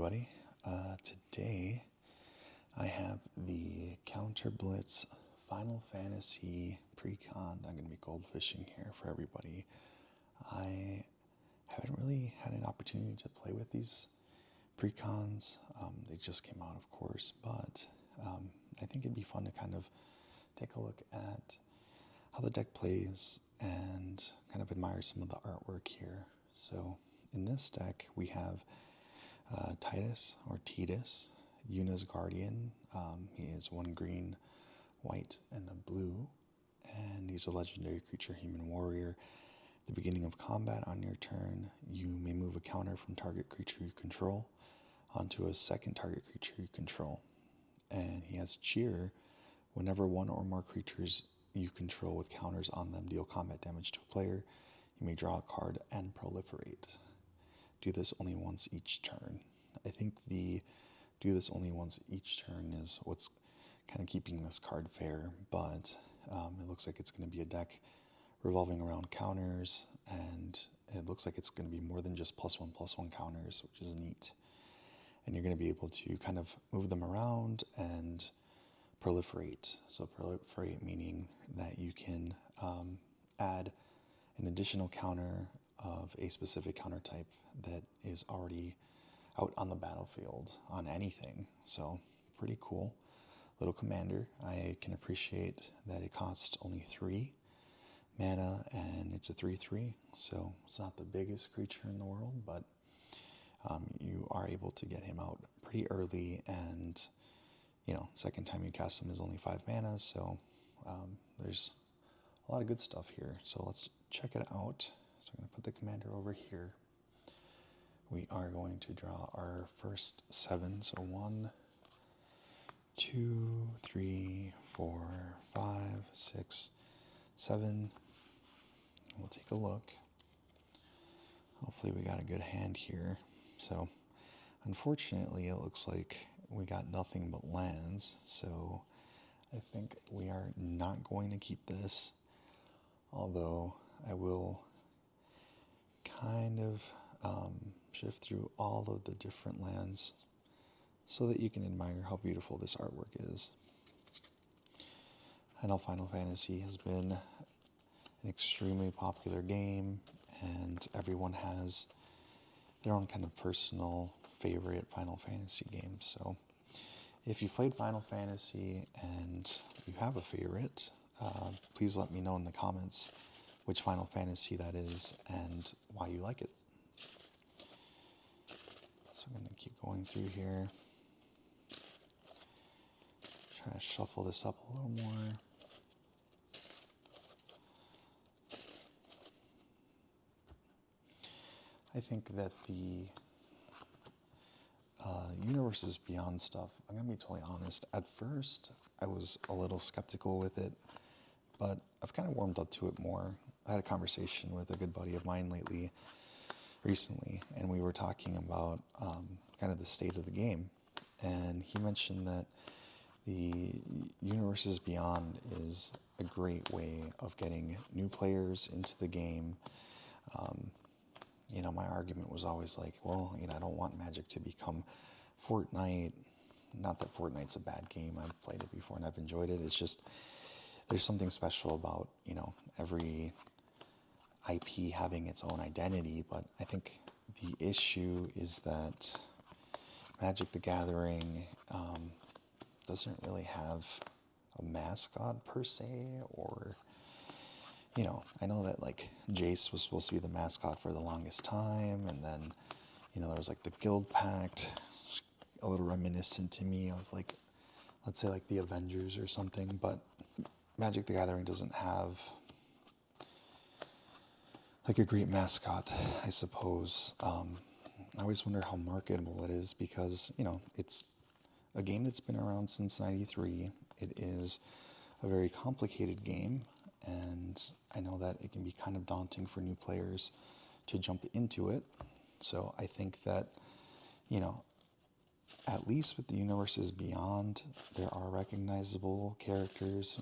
everybody. Today I have the Counter Blitz Final Fantasy Precon. I'm going to be goldfishing here for everybody. I haven't really had an opportunity to play with these precons. They just came out, of course, but I think it'd be fun to kind of take a look at how the deck plays and kind of admire some of the artwork here. So in this deck we have Titus or Titus, Yuna's Guardian. He is 1 green, white, and a blue, and he's a legendary creature, human warrior. At the beginning of combat on your turn, you may move a counter from target creature you control onto a second target creature you control. And he has Cheer. Whenever one or more creatures you control with counters on them deal combat damage to a player, you may draw a card and proliferate. Do this only once each turn. I think the do this only once each turn is what's kind of keeping this card fair, but it looks like it's going to be a deck revolving around counters, and it looks like it's going to be more than just +1/+1 counters, which is neat. And you're going to be able to kind of move them around and proliferate. So proliferate meaning that you can add an additional counter of a specific counter type that is already out on the battlefield on anything. So pretty cool little commander. I can appreciate that it costs only 3 mana and it's a 3/3, so it's not the biggest creature in the world, but you are able to get him out pretty early, and second time you cast him is only 5 mana, so there's a lot of good stuff here. So let's check it out. So I'm going to put the commander over here. We are going to draw our first 7. So 1, 2, 3, 4, 5, 6, 7. We'll take a look. Hopefully we got a good hand here. So unfortunately it looks like we got nothing but lands. So I think we are not going to keep this. Although I will kind of shift through all of the different lands so that you can admire how beautiful this artwork is. I know Final Fantasy has been an extremely popular game, and everyone has their own kind of personal favorite Final Fantasy games. So if you've played Final Fantasy and you have a favorite, please let me know in the comments which Final Fantasy that is and why you like it. So I'm going to keep going through here. Try to shuffle this up a little more. I think that the Universes Beyond stuff, I'm going to be totally honest, at first I was a little skeptical with it, but I've kind of warmed up to it more. I had a conversation with a good buddy of mine recently, and we were talking about kind of the state of the game, and he mentioned that the Universes Beyond is a great way of getting new players into the game. My argument was always like, well, I don't want Magic to become Fortnite. Not that Fortnite's a bad game. I've played it before and I've enjoyed it. It's just there's something special about, every IP having its own identity. But I think the issue is that Magic the Gathering doesn't really have a mascot per se, or I know that like Jace was supposed to be the mascot for the longest time, and then there was like the Guild Pact, a little reminiscent to me of like, let's say like the Avengers or something. But Magic the Gathering doesn't have like a great mascot, I suppose. I always wonder how marketable it is, because it's a game that's been around since '93. It is a very complicated game, and I know that it can be kind of daunting for new players to jump into it. So I think that, at least with the Universes Beyond, there are recognizable characters,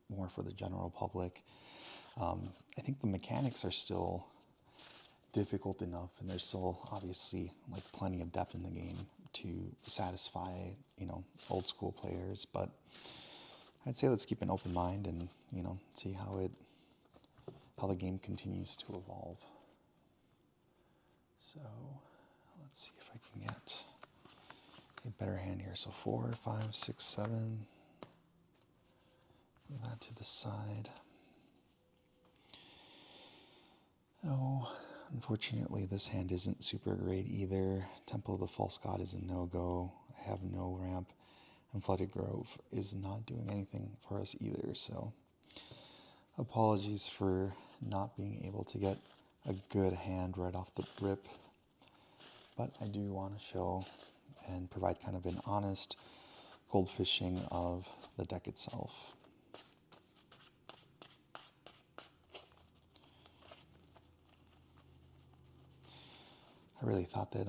more for the general public. I think the mechanics are still difficult enough, and there's still obviously like plenty of depth in the game to satisfy, you know, old school players. But I'd say let's keep an open mind and, you know, see how the game continues to evolve. So let's see if I can get a better hand here. So 4, 5, 6, 7. Move that to the side. Oh, unfortunately, this hand isn't super great either. Temple of the False God is a no-go. I have no ramp. And Flooded Grove is not doing anything for us either. So apologies for not being able to get a good hand right off the rip. But I do want to show and provide kind of an honest goldfishing of the deck itself. I really thought that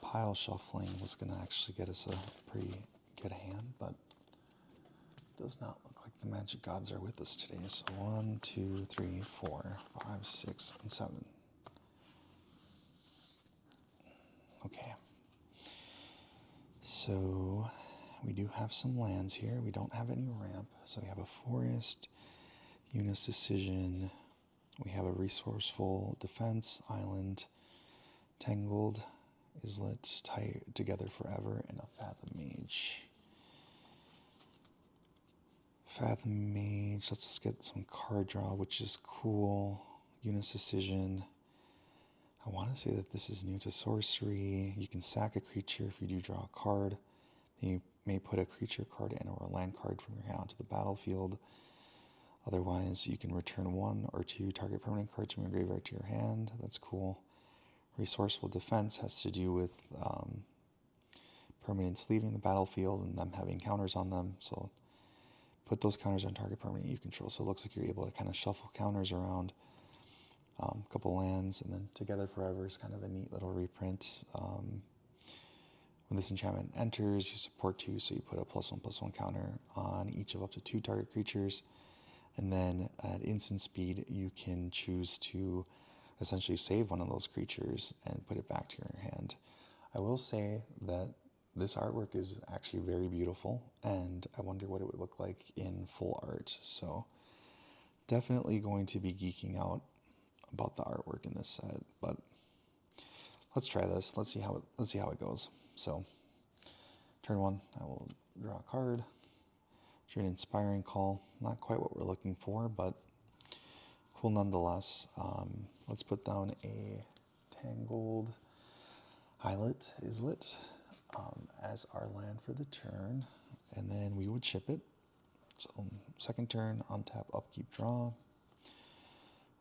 pile shuffling was going to actually get us a pretty good hand, but it does not look like the magic gods are with us today. So 1, 2, 3, 4, 5, 6, and 7. Okay. So we do have some lands here. We don't have any ramp. So we have a forest, Eunice Decision. We have a resourceful defense island, Tangled, Islet, Tie Together Forever, and a Fathom Mage. Fathom Mage, let's just get some card draw, which is cool. Eunice Decision. I want to say that this is new to sorcery. You can sack a creature if you do draw a card. Then you may put a creature card and or a land card from your hand onto the battlefield. Otherwise, you can return 1 or 2 target permanent cards from your graveyard to your hand. That's cool. Resourceful Defense has to do with permanents leaving the battlefield and them having counters on them. So put those counters on target permanent you control. So it looks like you're able to kind of shuffle counters around. A couple lands, and then Together Forever is kind of a neat little reprint. When this enchantment enters, you support 2, so you put a +1/+1 counter on each of up to 2 target creatures. And then at instant speed, you can choose to essentially save one of those creatures and put it back to your hand. I will say that this artwork is actually very beautiful, and I wonder what it would look like in full art. So definitely going to be geeking out about the artwork in this set, but let's try this. Let's see how it goes. So turn 1, I will draw a card. Drew an Inspiring Call. Not quite what we're looking for, but cool nonetheless. Let's put down a Tangled Islet as our land for the turn, and then we would chip it. So second turn, untap, upkeep, draw.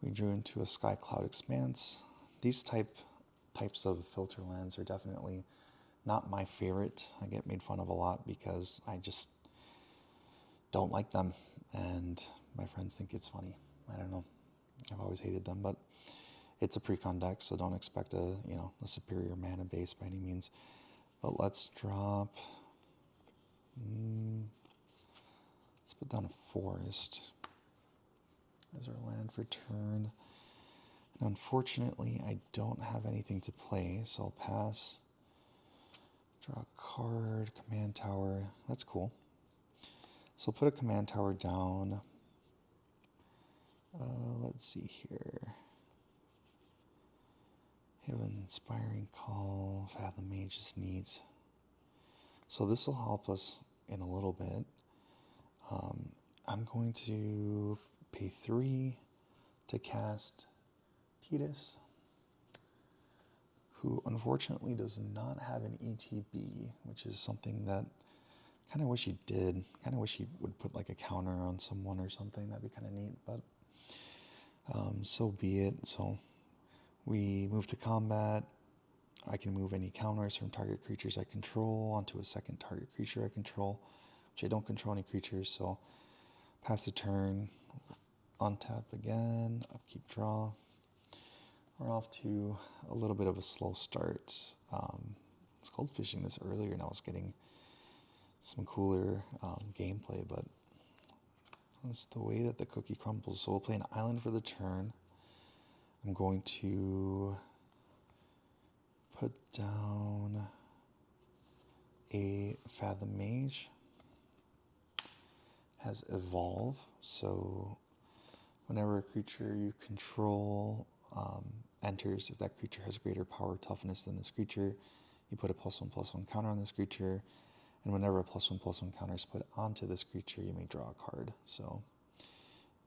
We drew into a Sky Cloud Expanse. These types of filter lands are definitely not my favorite. I get made fun of a lot because I just don't like them, and my friends think it's funny. I don't know. I've always hated them, but it's a precon deck, so don't expect a superior mana base by any means. But let's drop. Let's put down a forest as our land for turn. And unfortunately, I don't have anything to play, so I'll pass. Draw a card, command tower. That's cool. So I'll put a command tower down. Let's see here. Have an Inspiring Call. Fathom Mage is neat. So this will help us in a little bit. I'm going to pay 3 to cast Titus, who unfortunately does not have an ETB, which is something that I kind of wish he did. Kind of wish he would put like a counter on someone or something. That'd be kind of neat, but so be it. So we move to combat. I can move any counters from target creatures I control onto a second target creature I control, which I don't control any creatures, so pass the turn, untap again, upkeep, draw. We're off to a little bit of a slow start. It's goldfishing this earlier and I was getting some cooler gameplay, but that's the way that the cookie crumbles. So we'll play an island for the turn. I'm going to put down a Fathom Mage. Has Evolve, so whenever a creature you control enters, if that creature has greater power toughness than this creature, you put a +1/+1 counter on this creature, and whenever a +1/+1 counter is put onto this creature, you may draw a card. So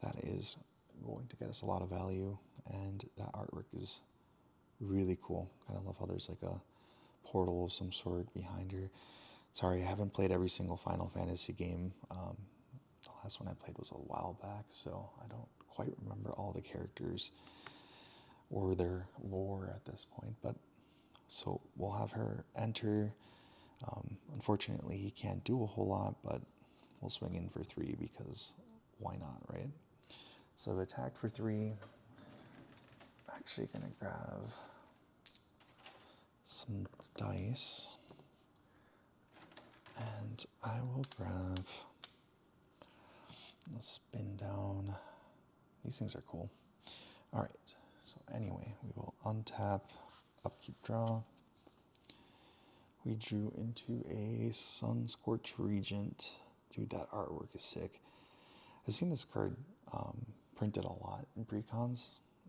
that is going to get us a lot of value, and that artwork is really cool. Kind of love how there's like a portal of some sort behind her. Sorry, I haven't played every single Final Fantasy game. The last one I played was a while back, so I don't quite remember all the characters or their lore at this point. But so we'll have her enter. Unfortunately, he can't do a whole lot, but we'll swing in for 3 because why not, right? So I've attacked for 3. I'm actually going to grab some dice, and I will grab, let's spin down. These things are cool. All right, so anyway, we will untap, upkeep, draw. We drew into a Sunscorched Regent. Dude, that artwork is sick. I've seen this card printed a lot in Precons.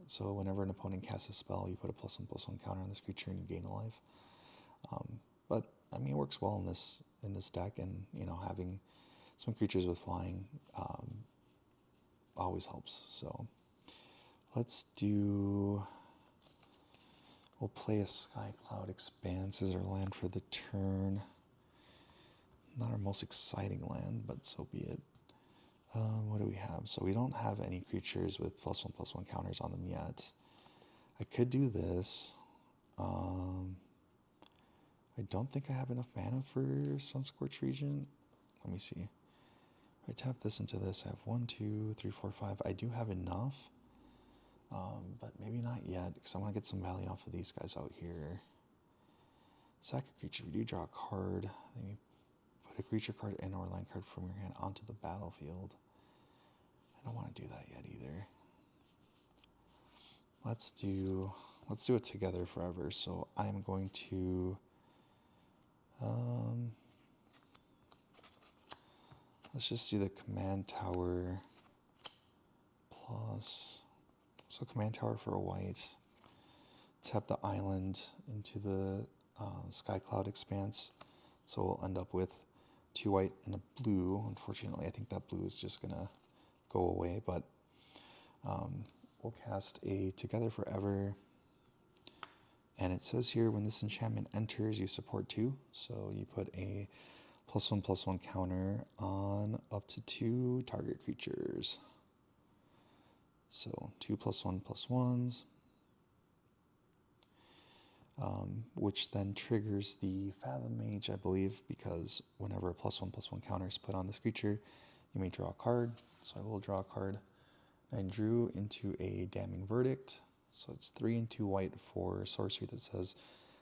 So whenever an opponent casts a spell, you put a +1/+1 counter on this creature and you gain a life. But I mean, it works well in this deck, and you know, having some creatures with flying always helps. So let's do. We'll play a Sky Cloud Expanse as our land for the turn. Not our most exciting land, but so be it. What do we have? So we don't have any creatures with +1/+1 counters on them yet. I could do this. I don't think I have enough mana for Sunscorched Regent. Let me see. If I tap this into this, I have 1, 2, 3, 4, 5. I do have enough, but maybe not yet, because I want to get some value off of these guys out here. Sack a creature. We do draw a card. Then you put a creature card and or land card from your hand onto the battlefield. I don't want to do that yet either. Let's do it together forever. So I'm going to let's just do the command tower plus, so command tower for a white, tap the island into the Sky Cloud Expanse, so we'll end up with 2 white and a blue. Unfortunately, I think that blue is just gonna go away, but we'll cast a Together Forever, and it says here when this enchantment enters, you support 2, so you put a +1/+1 counter on up to 2 target creatures. So 2 +1/+1s, which then triggers the Fathom Mage, I believe, because whenever a +1/+1 counter is put on this creature, you may draw a card. So I will draw a card. I drew into a Damning Verdict, so it's 3 and 2 white for sorcery that says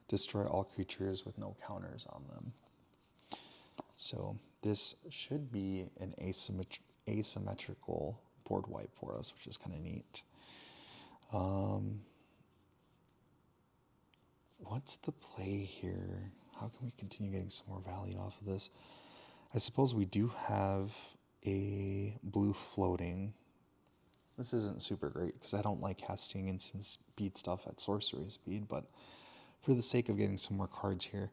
destroy all creatures with no counters on them. So this should be an asymmetrical board wipe for us, which is kind of neat. What's the play here? How can we continue getting some more value off of this? I suppose we do have a blue floating. This isn't super great because I don't like casting instant speed stuff at sorcery speed, but for the sake of getting some more cards here,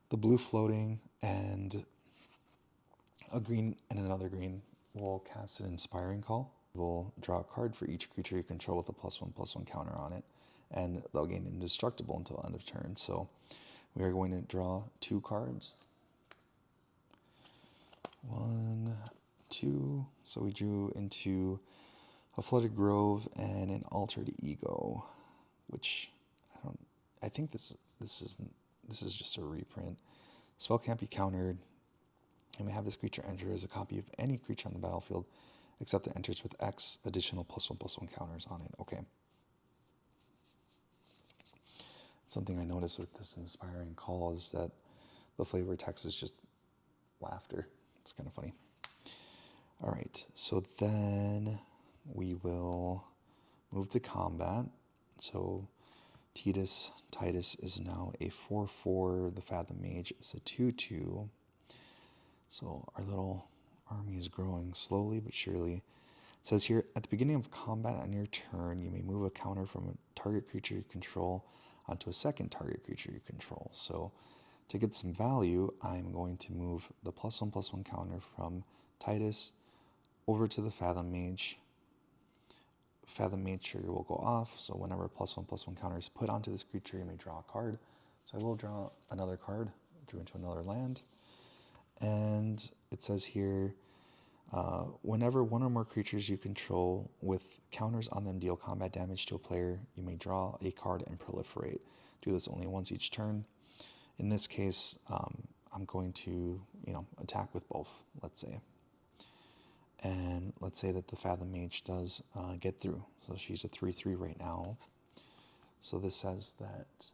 the blue floating and a green and another green will cast an Inspiring Call. We'll draw a card for each creature you control with a +1/+1 counter on it, and they'll gain indestructible until end of turn. So we are going to draw 2 cards. 1, 2. So we drew into a Flooded Grove and an Altered Ego, which I think this is just a reprint. Spell can't be countered. And we have this creature enter as a copy of any creature on the battlefield, except it enters with X additional +1/+1 counters on it. Okay. Something I noticed with this Inspiring Call is that the flavor text is just laughter. It's kind of funny. All right, so then we will move to combat. So Titus is now a 4/4. The Fathom Mage is a 2/2. So our little army is growing slowly but surely. It says here, at the beginning of combat on your turn, you may move a counter from a target creature you control onto a second target creature you control. So to get some value, I'm going to move the +1/+1 counter from Titus over to the Fathom Mage. Fathom Mage trigger will go off, so whenever +1/+1 counter is put onto this creature, you may draw a card. So I will draw another card, drew into another land. And it says here, whenever one or more creatures you control with counters on them deal combat damage to a player, you may draw a card and proliferate. Do this only once each turn. In this case, I'm going to, attack with both, let's say. And let's say that the Fathom Mage does get through. So she's a 3/3 right now. So this says that,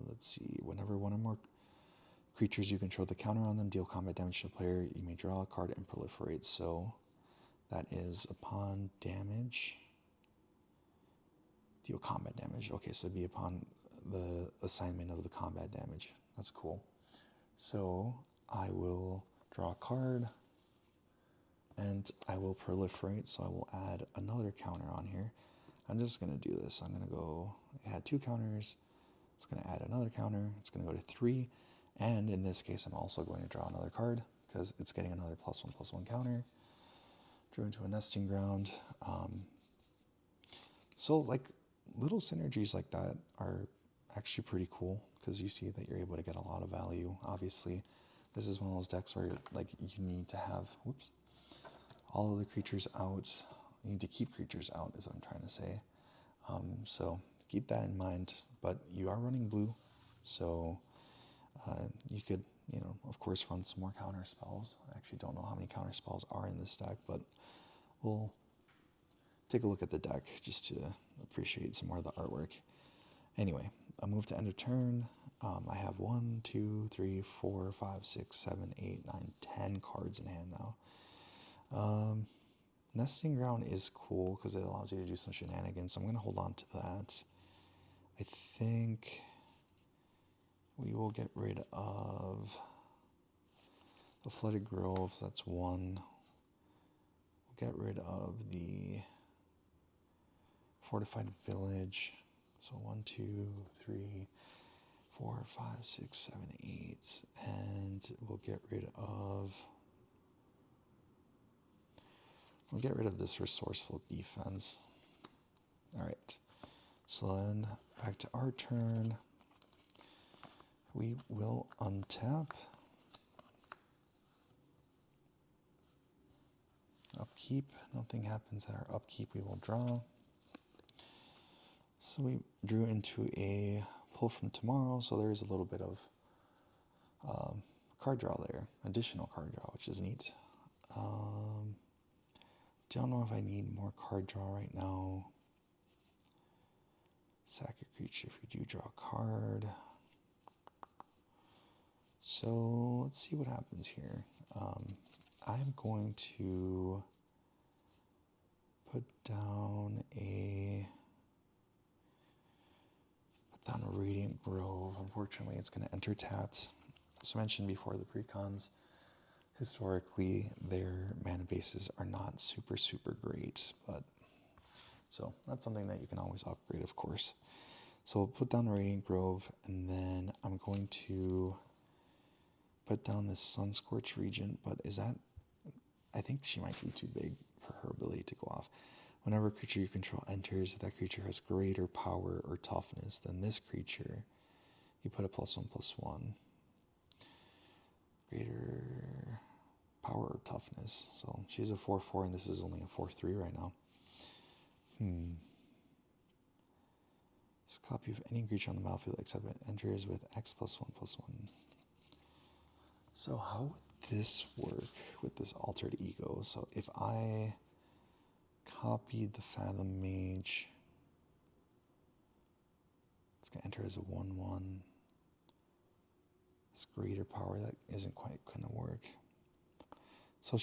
let's see, whenever one or more creatures you control the counter on them deal combat damage to a player, you may draw a card and proliferate. So that is upon damage. Deal combat damage. Okay, so it'd be upon the assignment of the combat damage. That's cool. So I will draw a card and I will proliferate. So I will add another counter on here. I'm just going to do this. I'm going to go add 2 counters. It's going to add another counter. It's going to go to 3. And in this case, I'm also going to draw another card because it's getting another +1/+1 counter. Drew into a nesting ground. So like little synergies like that are actually pretty cool because you see that you're able to get a lot of value. Obviously, this is one of those decks where like you need to have all of the creatures out. You need to keep creatures out, is what I'm trying to say. So keep that in mind. But you are running blue, so you could, of course, run some more counter spells. I actually don't know how many counter spells are in this deck, but we'll take a look at the deck just to appreciate some more of the artwork. Anyway, a move to end of turn. I have 1, 2, 3, 4, 5, 6, 7, 8, 9, 10 cards in hand now. Nesting Ground is cool because it allows you to do some shenanigans, so I'm going to hold on to that. I think we will get rid of the Flooded Groves, that's 1. We'll get rid of the Fortified Village. So 1, 2, 3, 4, 5, 6, 7, 8. And we'll get rid of this Resourceful Defense. Alright. So then back to our turn. We will untap. Upkeep. Nothing happens at our upkeep. We will draw. So we drew into a pull from tomorrow. So there is a little bit of card draw there. Additional card draw, which is neat. Don't know if I need more card draw right now. Sack a creature if you do draw a card. So let's see what happens here. I'm going to put down a Radiant Grove. Unfortunately, it's going to enter tapped. As I mentioned before, the Precons, historically, their mana bases are not super, super great. But so that's something that you can always upgrade, of course. So I'll put down Radiant Grove, and then I'm going to put down this Sunscorch Regent, but I think she might be too big for her ability to go off. Whenever a creature you control enters, if that creature has greater power or toughness than this creature, you put a +1/+1. Greater power or toughness. So she's a 4/4, and this is only a 4/3 right now. This copy of any creature on the battlefield except it enters with X +1/+1. So how would this work with this altered ego? So if I copied the Fathom Mage, it's going to enter as a 1/1. This greater power, that isn't quite going to work. So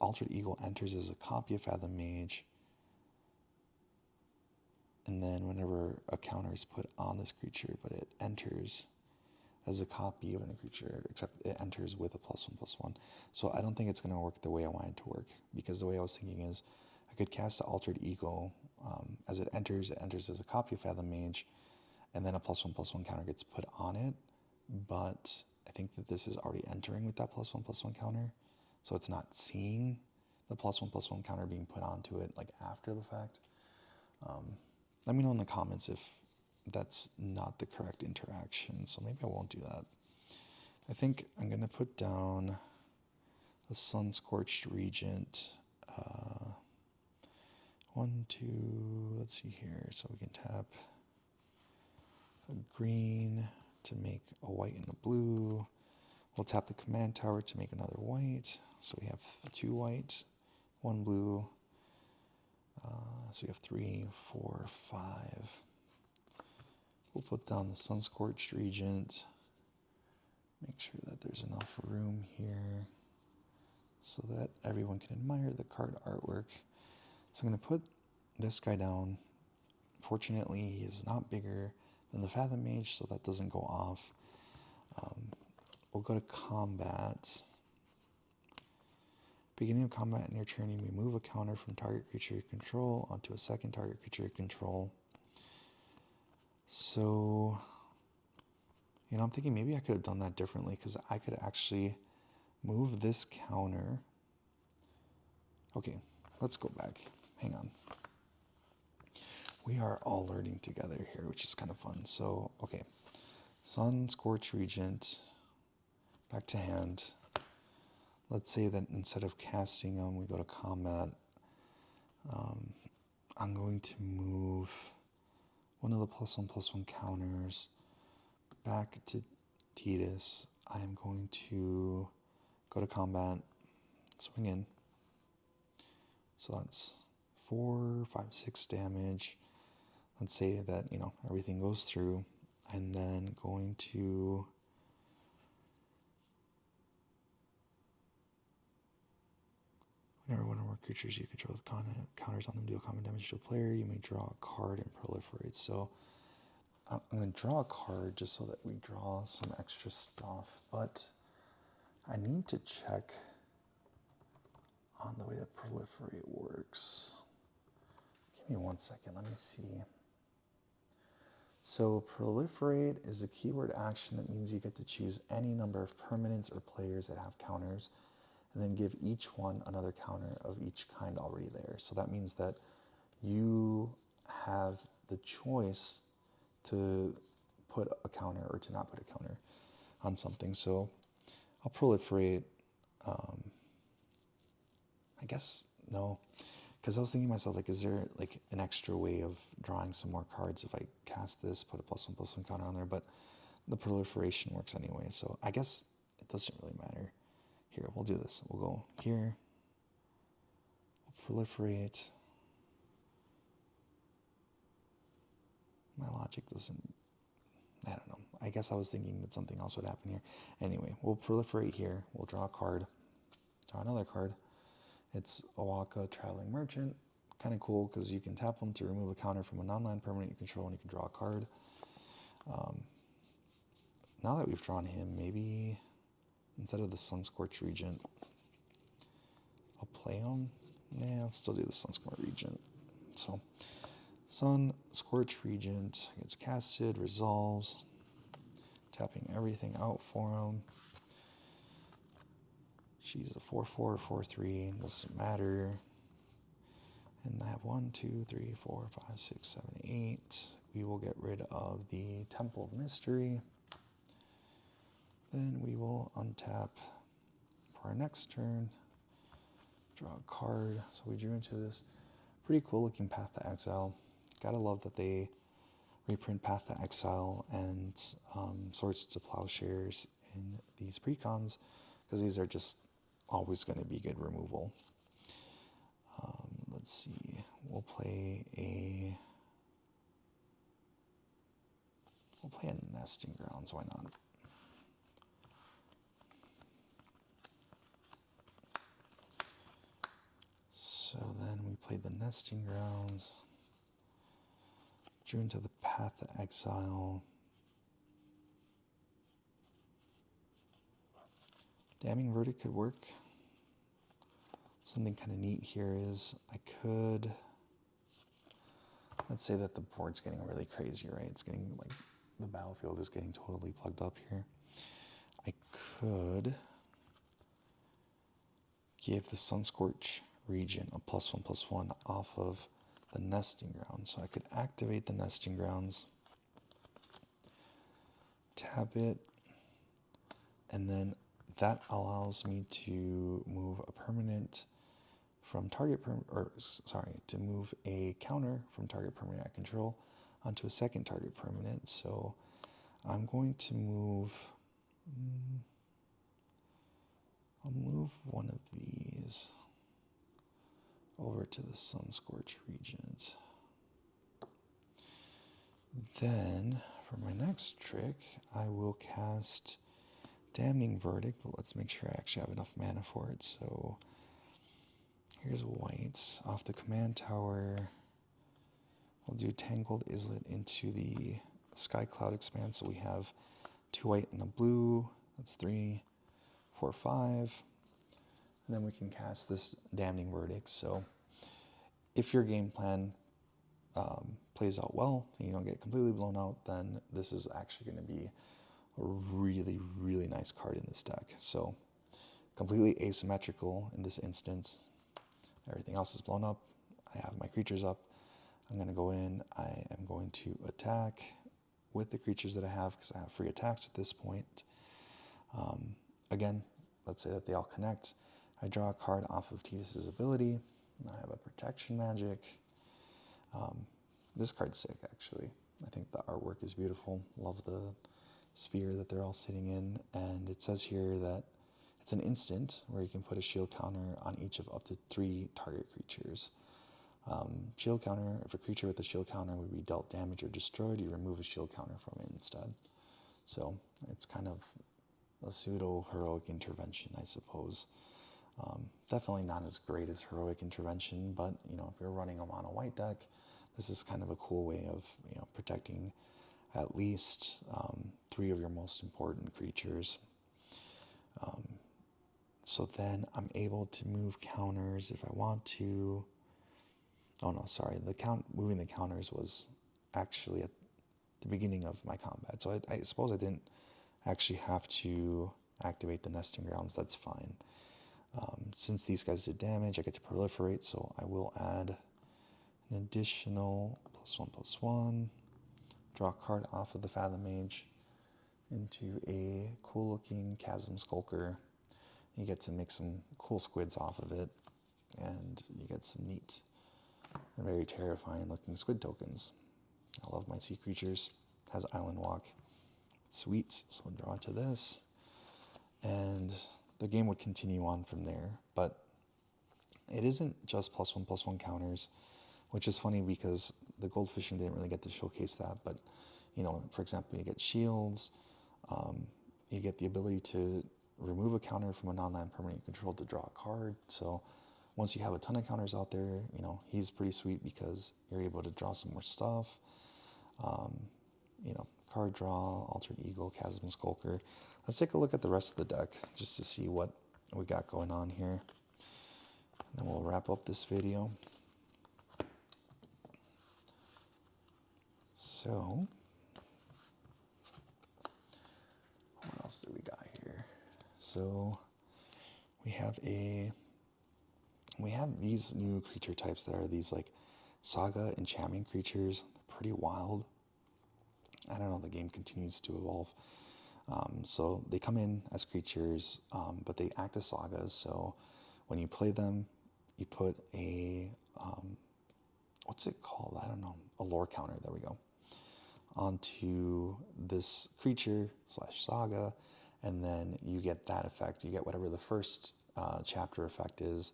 Altered Ego enters as a copy of Fathom Mage. And then whenever a counter is put on this creature, but it enters as a copy of a creature, except it enters with a +1/+1. So I don't think it's going to work the way I want it to work, because the way I was thinking is I could cast the Altered Ego. As it enters as a copy of Fathom Mage, and then a +1/+1 counter gets put on it. But I think that this is already entering with that +1/+1 counter, so it's not seeing the +1/+1 counter being put onto it like after the fact. Let me know in the comments if that's not the correct interaction, so maybe I won't do that. I think I'm going to put down the Sun-Scorched Regent. 1, 2, let's see here. So we can tap a green to make a white and a blue. We'll tap the command tower to make another white. So we have 2 white, 1 blue. So we have 3, 4, 5. We'll put down the Sun-Scorched Regent. Make sure that there's enough room here so that everyone can admire the card artwork. So I'm going to put this guy down. Fortunately, he is not bigger than the Fathom Mage, so that doesn't go off. We'll go to combat. Beginning of combat in your turn, you may move a counter from target creature you control onto a second target creature you control. So, I'm thinking maybe I could have done that differently, because I could actually move this counter. Okay, let's go back. Hang on. We are all learning together here, which is kind of fun. So, okay. Sun-Scorched Regent. Back to hand. Let's say that instead of casting them, we go to combat. I'm going to move one of the +1/+1 counters back to Tidus. I am going to go to combat, swing in. So that's 4, 5, 6 damage. Let's say that, everything goes through. And then going to whenever one or more creatures you control with counters on them deal common damage to a player, you may draw a card and proliferate. So I'm going to draw a card just so that we draw some extra stuff, but I need to check on the way that proliferate works. Give me 1 second, let me see. So proliferate is a keyword action that means you get to choose any number of permanents or players that have counters, and then give each one another counter of each kind already there. So that means that you have the choice to put a counter or to not put a counter on something. So I'll proliferate. I guess no, because I was thinking to myself, like, is there like an extra way of drawing some more cards if I cast this, put a +1/+1 counter on there? But the proliferation works anyway, so I guess it doesn't really matter. Here, we'll do this. We'll go here. We'll proliferate. My logic doesn't, I don't know. I guess I was thinking that something else would happen here. Anyway, we'll proliferate here. We'll draw a card. Draw another card. It's Owaka Traveling Merchant. Kind of cool because you can tap them to remove a counter from a non-land permanent you control, and you can draw a card. Now that we've drawn him, maybe instead of the Sun-Scorched Regent, I'll play him. Nah, I'll still do the Sun-Scorched Regent. So, Sun-Scorched Regent gets casted, resolves, tapping everything out for him. She's a 4/4, 4/3, doesn't matter. And I have 1, 2, 3, 4, 5, 6, 7, 8. We will get rid of the Temple of Mystery. Then we will untap for our next turn. Draw a card. So we drew into this pretty cool looking Path to Exile. Gotta love that they reprint Path to Exile and Swords to Plowshares in these precons, because these are just always going to be good removal. Let's see. We'll play a Nesting Grounds. Why not? So then we played the Nesting Grounds. Drew into the path of exile. Damning Verdict could work. Something kind of neat here is I could, let's say that the board's getting really crazy, right? It's getting like, the battlefield is getting totally plugged up here. I could give the Sunscorch region a +1/+1 off of the nesting ground. So I could activate the nesting grounds, tap it, and then that allows me to move a permanent from target to move a counter from target permanent I control onto a second target permanent. So I'm going to move, I'll move one of these over to the Sunscorch regions. Then for my next trick, I will cast Damning Verdict, but let's make sure I actually have enough mana for it. So here's white. Off the command tower, I'll do Tangled Islet into the Sky Cloud Expanse. So we have 2 white and a blue. That's 3, 4, 5. And then we can cast this Damning Verdict. So if your game plan plays out well and you don't get completely blown out, then this is actually going to be a really, really nice card in this deck. So completely asymmetrical in this instance. Everything else is blown up. I have my creatures up. I'm going to go in. I am going to attack with the creatures that I have because I have free attacks at this point. Again, let's say that they all connect. I draw a card off of Tidus's ability. I have a protection magic. This card's sick, actually. I think the artwork is beautiful. Love the sphere that they're all sitting in. And it says here that it's an instant where you can put a shield counter on each of up to 3 target creatures. Shield counter, if a creature with a shield counter would be dealt damage or destroyed, you remove a shield counter from it instead. So it's kind of a pseudo-heroic intervention, I suppose. Definitely not as great as heroic intervention, but you know, if you're running a mono white deck, this is kind of a cool way of protecting at least 3 of your most important creatures. So then I'm able to move counters if I want to. Oh no, sorry. Moving the counters was actually at the beginning of my combat. So I suppose I didn't actually have to activate the nesting grounds. That's fine. Since these guys did damage, I get to proliferate, so I will add an additional +1/+1. Draw a card off of the Fathom Mage into a cool-looking Chasm Skulker. You get to make some cool squids off of it, and you get some neat and very terrifying-looking squid tokens. I love my sea creatures. Has Island Walk. Sweet. So I'll draw to this, and the game would continue on from there. But it isn't just +1/+1 counters, which is funny because the Goldfishing didn't really get to showcase that. But for example, you get shields. You get the ability to remove a counter from a non-land permanent you control to draw a card. So once you have a ton of counters out there, he's pretty sweet because you're able to draw some more stuff. Card draw, Altered Ego, Chasm Skulker. Let's take a look at the rest of the deck just to see what we got going on here. And then we'll wrap up this video. So, what else do we got here? So, we have these new creature types that are these like Saga enchantment creatures. They're pretty wild. I don't know, the game continues to evolve. So they come in as creatures, but they act as sagas. So when you play them, you put a, what's it called? I don't know, a lore counter, there we go, onto this creature / saga, and then you get that effect. You get whatever the first chapter effect is,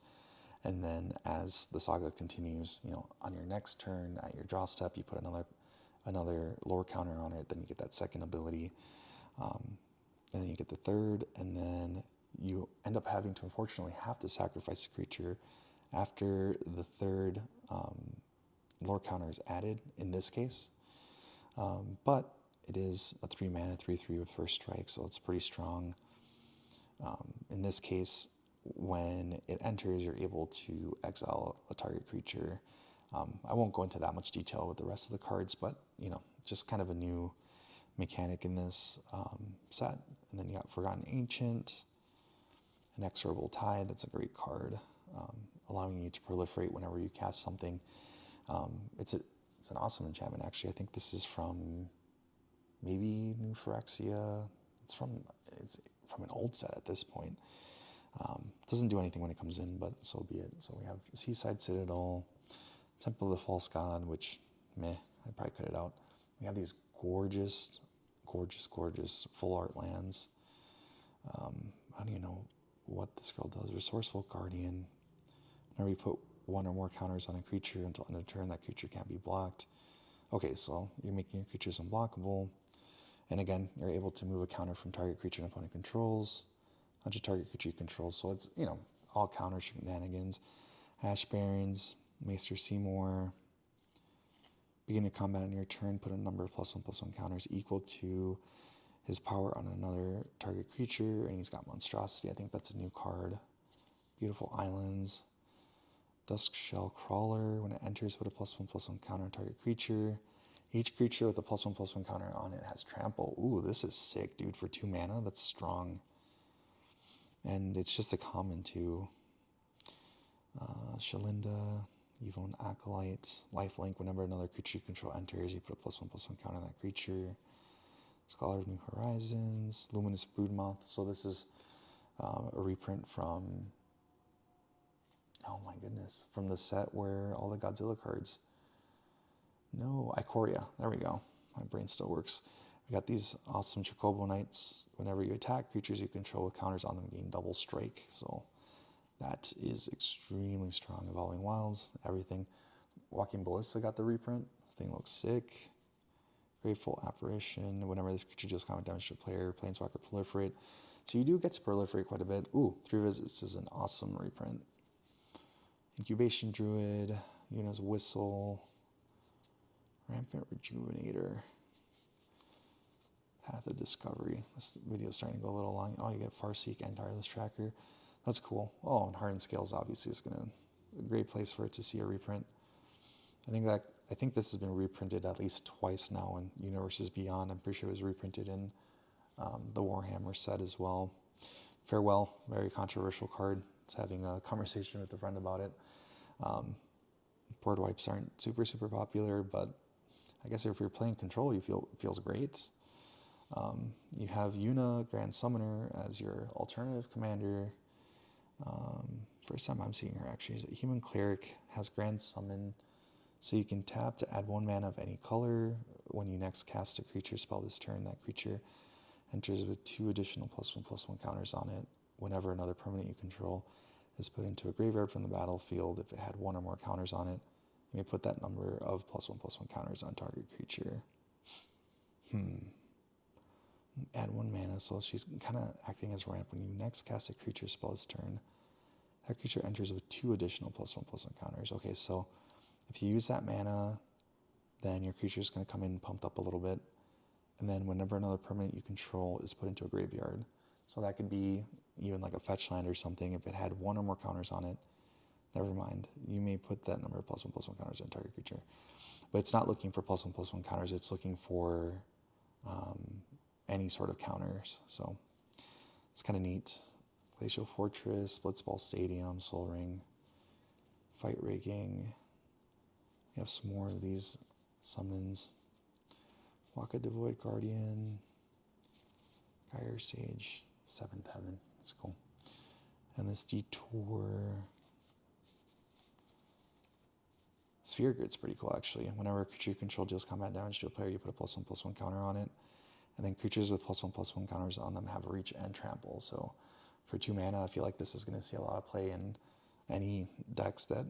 and then as the saga continues, on your next turn at your draw step, you put another lore counter on it, then you get that second ability, and then you get the third, and then you end up having to unfortunately have to sacrifice a creature after the third lore counter is added in this case. But it is a 3 mana 3/3 with first strike, so it's pretty strong. In this case, when it enters, you're able to exile a target creature. I won't go into that much detail with the rest of the cards, but just kind of a new mechanic in this set. And then you got Forgotten Ancient, Inexorable Tide. That's a great card, allowing you to proliferate whenever you cast something. It's an awesome enchantment, actually. I think this is from maybe New Phyrexia. It's from an old set at this point. Doesn't do anything when it comes in, but so be it. So we have Seaside Citadel, Temple of the False God, which, I'd probably cut it out. We have these gorgeous full art lands. I don't even know what this girl does. Resourceful Guardian. Whenever you put one or more counters on a creature until end of turn, that creature can't be blocked. Okay, so you're making your creatures unblockable. And again, you're able to move a counter from target creature and opponent controls onto target creature you control. So it's, all counter shenanigans. Ash Barrens, Maester Seymour. Beginning combat on your turn, put a number of +1/+1 counters equal to his power on another target creature, and he's got Monstrosity. I think that's a new card. Beautiful Islands. Duskshell Crawler. When it enters, put a +1/+1 counter on target creature. Each creature with a +1/+1 counter on it has Trample. Ooh, this is sick, dude. For 2 mana, that's strong. And it's just a common too. Shalinda, Evil Acolyte, Lifelink. Whenever another creature you control enters, you put a +1/+1 counter on that creature. Scholar of New Horizons, Luminous Broodmoth. So this is a reprint from, oh my goodness, from the set where all the Godzilla cards. No, Ikoria. There we go. My brain still works. We got these awesome Chocobo Knights. Whenever you attack, creatures you control with counters on them gain double strike. So that is extremely strong. Evolving Wilds, everything. Walking Ballista got the reprint. This thing looks sick. Grateful Apparition. Whenever this creature deals combat damage to a player, Planeswalker Proliferate. So you do get to proliferate quite a bit. Ooh, 3 visits is an awesome reprint. Incubation Druid, Yuna's Whistle, Rampant Rejuvenator, Path of Discovery. This video is starting to go a little long. Oh, you get Farseek and Tireless Tracker. That's cool. Oh, and Hardened Scales obviously is a great place for it to see a reprint. I think this has been reprinted at least twice now in Universes Beyond. I'm pretty sure it was reprinted in the Warhammer set as well. Farewell, very controversial card. It's having a conversation with a friend about it. Board wipes aren't super popular, but I guess if you're playing Control, it feels great. You have Yuna, Grand Summoner, as your alternative commander. First time I'm seeing her actually. She's a human cleric, has Grand Summon, so you can tap to add 1 mana of any color. When you next cast a creature spell this turn, that creature enters with 2 additional +1/+1 counters on it. Whenever another permanent you control is put into a graveyard from the battlefield, if it had 1 or more counters on it, you may put that number of +1/+1 counters on target creature. Add 1 mana, so she's kind of acting as ramp. When you next cast a creature spell this turn, that creature enters with 2 additional +1/+1 counters. Okay, so if you use that mana, then your creature is going to come in pumped up a little bit. And then whenever another permanent you control is put into a graveyard, so that could be even like a fetch land or something. If it had 1 or more counters on it, never mind. You may put that number of +1/+1 counters on target creature. But it's not looking for +1/+1 counters. It's looking for any sort of counters. So it's kind of neat. Glacial Fortress, Blitzball Stadium, Soul Ring, Fight Rigging. We have some more of these summons. Waka Devoid Guardian, Gyre Sage, 7th Heaven. That's cool. And this Detour. Sphere Grid's pretty cool, actually. Whenever a creature you control deals combat damage to a player, you put a +1/+1 counter on it. And then creatures with +1/+1 counters on them have Reach and Trample. So for 2 mana, I feel like this is going to see a lot of play in any decks that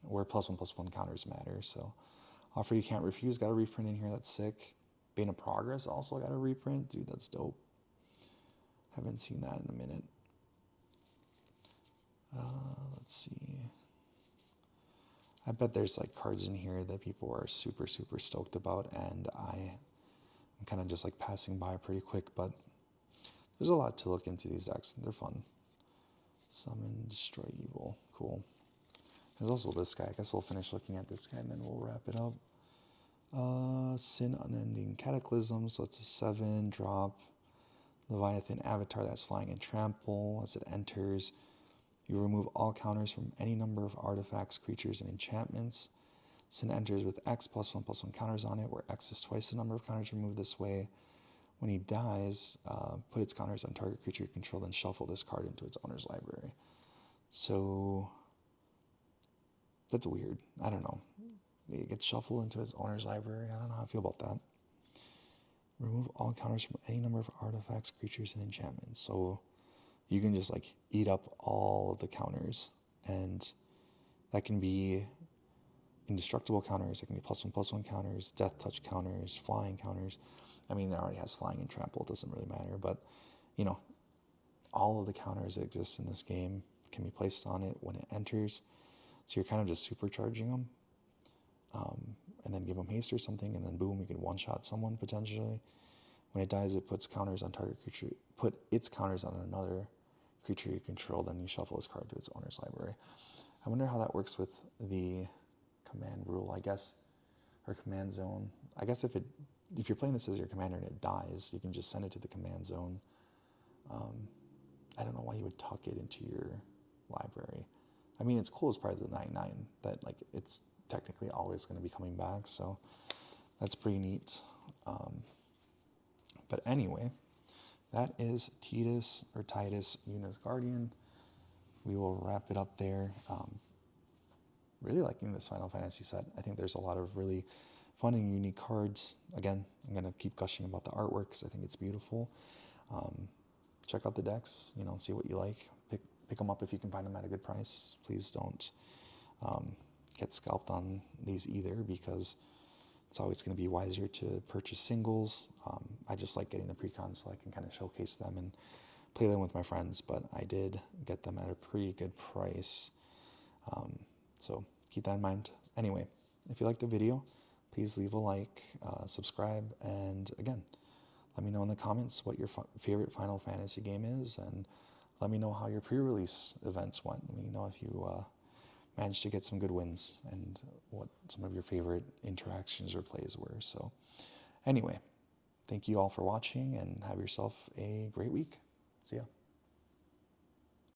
where +1/+1 counters matter. So Offer You Can't Refuse got a reprint in here. That's sick. Bane of Progress also got a reprint. Dude, that's dope. Haven't seen that in a minute. Let's see. I bet there's like cards in here that people are super, super stoked about, and I'm kind of just like passing by pretty quick, but there's a lot to look into these decks. They're fun. Summon, destroy evil. Cool. There's also this guy. I guess we'll finish looking at this guy and then we'll wrap it up. Sin Unending Cataclysm. So it's a 7-drop Leviathan Avatar that's flying and trample. As it enters, you remove all counters from any number of artifacts, creatures, and enchantments. Sin enters with X +1/+1 counters on it, where X is twice the number of counters removed this way. When he dies, put its counters on target creature you control, then shuffle this card into its owner's library. So that's weird. I don't know. It gets shuffled into its owner's library. I don't know how I feel about that. Remove all counters from any number of artifacts, creatures, and enchantments. So you can just like eat up all of the counters, and that can be indestructible counters, it can be +1/+1 counters, death touch counters, flying counters. I mean, it already has flying and trample, it doesn't really matter, but you know, all of the counters that exist in this game can be placed on it when it enters. So you're kind of just supercharging them, and then give them haste or something, and then boom, you can one-shot someone potentially. When it dies, it puts counters on target creature, put its counters on another creature you control, then you shuffle this card to its owner's library. I wonder how that works with the command rule, I guess, or command zone. I guess if you're playing this as your commander and it dies, you can just send it to the command zone. I don't know why you would tuck it into your library. I mean, it's cool as part of the 9/9 that like it's technically always going to be coming back, so that's pretty neat. But anyway, that is Titus Una's Guardian. We will wrap it up there. Really liking this Final Fantasy set. I think there's a lot of really fun and unique cards. Again, I'm going to keep gushing about the artwork because I think it's beautiful. Check out the decks, you know, see what you like. Pick them up if you can find them at a good price. Please don't get scalped on these either, because it's always going to be wiser to purchase singles. I just like getting the precons so I can kind of showcase them and play them with my friends, but I did get them at a pretty good price. So keep that in mind. Anyway, if you liked the video, please leave a like, subscribe, and again, let me know in the comments what your favorite Final Fantasy game is, and let me know how your pre-release events went. Let me know if you managed to get some good wins and what some of your favorite interactions or plays were. So anyway, thank you all for watching and have yourself a great week. See ya.